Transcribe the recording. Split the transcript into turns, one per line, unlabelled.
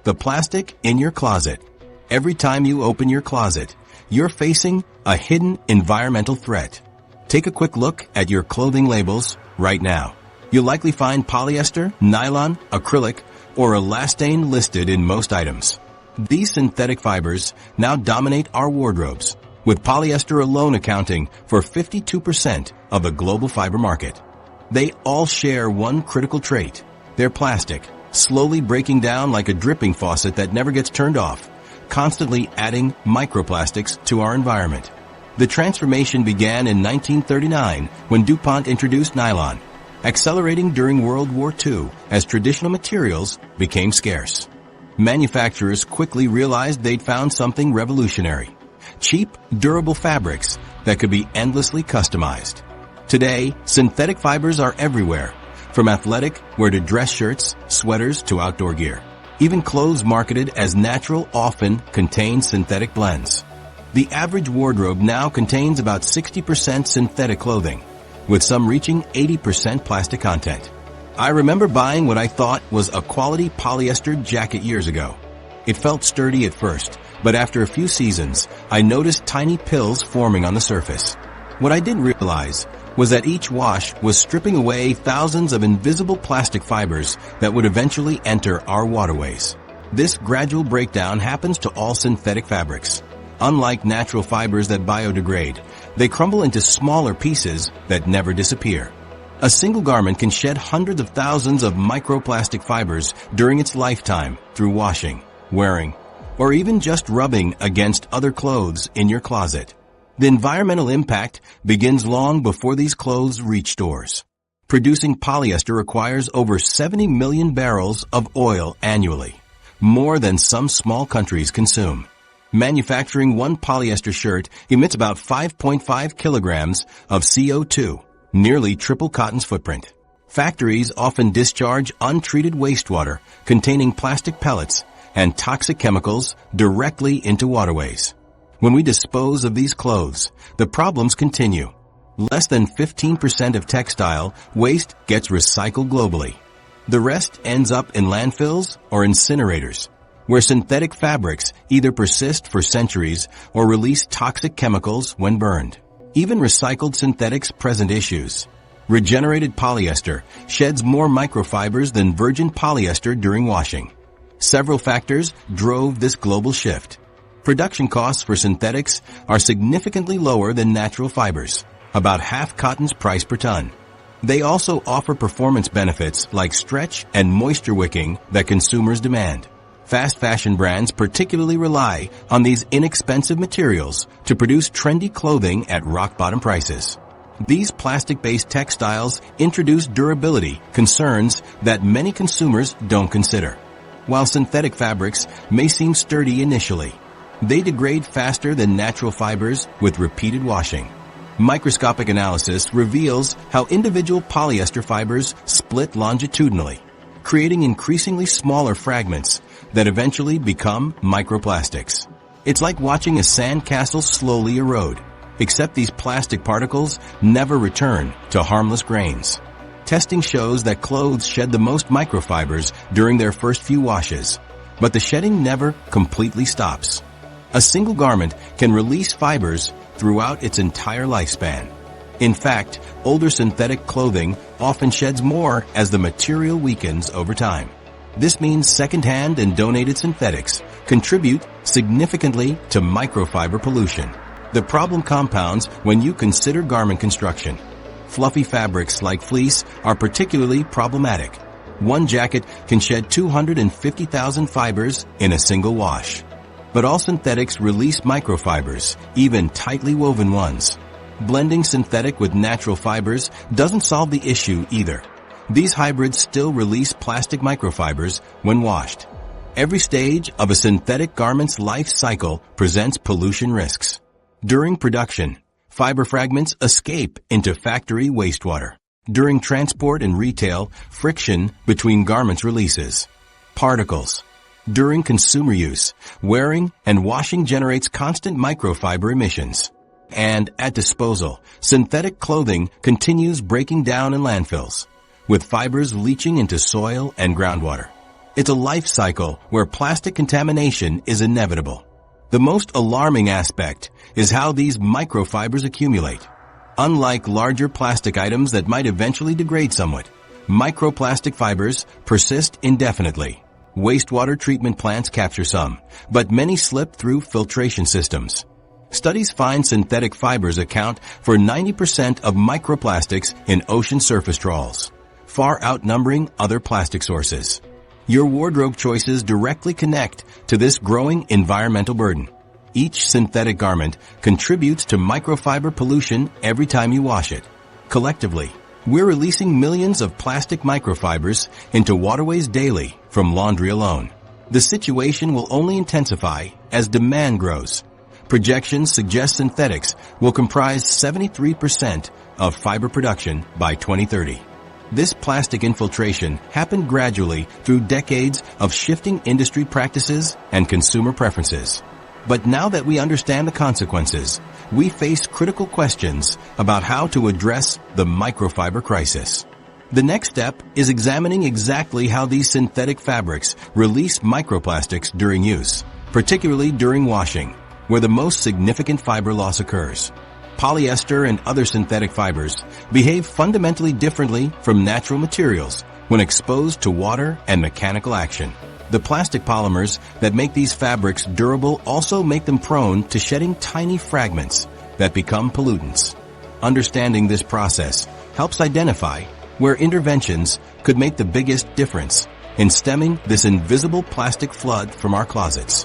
The plastic in your closet. Every time you open your closet, you're facing a hidden environmental threat. Take a quick look at your clothing labels right now. You'll likely find polyester, nylon, acrylic, or elastane listed in most items. These synthetic fibers now dominate our wardrobes, with polyester alone accounting for 52% of the global fiber market. They all share one critical trait. They're plastic, slowly breaking down like a dripping faucet that never gets turned off, constantly adding microplastics to our environment. The transformation began in 1939 when DuPont introduced nylon, accelerating during World War II as traditional materials became scarce. Manufacturers quickly realized they'd found something revolutionary: cheap, durable fabrics that could be endlessly customized. Today, synthetic fibers are everywhere, from athletic wear to dress shirts, sweaters to outdoor gear. Even clothes marketed as natural often contain synthetic blends. The average wardrobe now contains about 60% synthetic clothing, with some reaching 80% plastic content. I remember buying what I thought was a quality polyester jacket years ago. It felt sturdy at first, but after a few seasons, I noticed tiny pills forming on the surface. What I didn't realize was that each wash was stripping away thousands of invisible plastic fibers that would eventually enter our waterways. This gradual breakdown happens to all synthetic fabrics. Unlike natural fibers that biodegrade, they crumble into smaller pieces that never disappear. A single garment can shed hundreds of thousands of microplastic fibers during its lifetime through washing, wearing, or even just rubbing against other clothes in your closet. The environmental impact begins long before these clothes reach stores. Producing polyester requires over 70 million barrels of oil annually, more than some small countries consume. Manufacturing one polyester shirt emits about 5.5 kilograms of CO2, nearly triple cotton's footprint. Factories often discharge untreated wastewater containing plastic pellets and toxic chemicals directly into waterways. When we dispose of these clothes, the problems continue. Less than 15% of textile waste gets recycled globally. The rest ends up in landfills or incinerators, where synthetic fabrics either persist for centuries or release toxic chemicals when burned. Even recycled synthetics present issues. Regenerated polyester sheds more microfibers than virgin polyester during washing. Several factors drove this global shift. Production costs for synthetics are significantly lower than natural fibers, about half cotton's price per ton. They also offer performance benefits like stretch and moisture wicking that consumers demand. Fast fashion brands particularly rely on these inexpensive materials to produce trendy clothing at rock-bottom prices. These plastic-based textiles introduce durability concerns that many consumers don't consider. While synthetic fabrics may seem sturdy initially, they degrade faster than natural fibers with repeated washing. Microscopic analysis reveals how individual polyester fibers split longitudinally, creating increasingly smaller fragments that eventually become microplastics. It's like watching a sandcastle slowly erode, except these plastic particles never return to harmless grains. Testing shows that clothes shed the most microfibers during their first few washes, but the shedding never completely stops. A single garment can release fibers throughout its entire lifespan. In fact, older synthetic clothing often sheds more as the material weakens over time. This means second-hand and donated synthetics contribute significantly to microfiber pollution. The problem compounds when you consider garment construction. Fluffy fabrics like fleece are particularly problematic. One jacket can shed 250,000 fibers in a single wash. But all synthetics release microfibers, even tightly woven ones. Blending synthetic with natural fibers doesn't solve the issue either. These hybrids still release plastic microfibers when washed. Every stage of a synthetic garment's life cycle presents pollution risks. During production, fiber fragments escape into factory wastewater. During transport and retail, friction between garments releases particles. During consumer use, wearing and washing generates constant microfiber emissions. And at disposal, synthetic clothing continues breaking down in landfills, with fibers leaching into soil and groundwater. It's a life cycle where plastic contamination is inevitable. The most alarming aspect is how these microfibers accumulate. Unlike larger plastic items that might eventually degrade somewhat, microplastic fibers persist indefinitely. Wastewater treatment plants capture some, but many slip through filtration systems. Studies find synthetic fibers account for 90% of microplastics in ocean surface trawls, far outnumbering other plastic sources. Your wardrobe choices directly connect to this growing environmental burden. Each synthetic garment contributes to microfiber pollution every time you wash it. Collectively, we're releasing millions of plastic microfibers into waterways daily from laundry alone. The situation will only intensify as demand grows. Projections suggest synthetics will comprise 73% of fiber production by 2030. This plastic infiltration happened gradually through decades of shifting industry practices and consumer preferences. But now that we understand the consequences, we face critical questions about how to address the microfiber crisis. The next step is examining exactly how these synthetic fabrics release microplastics during use, particularly during washing, where the most significant fiber loss occurs. Polyester and other synthetic fibers behave fundamentally differently from natural materials when exposed to water and mechanical action. The plastic polymers that make these fabrics durable also make them prone to shedding tiny fragments that become pollutants. Understanding this process helps identify where interventions could make the biggest difference in stemming this invisible plastic flood from our closets.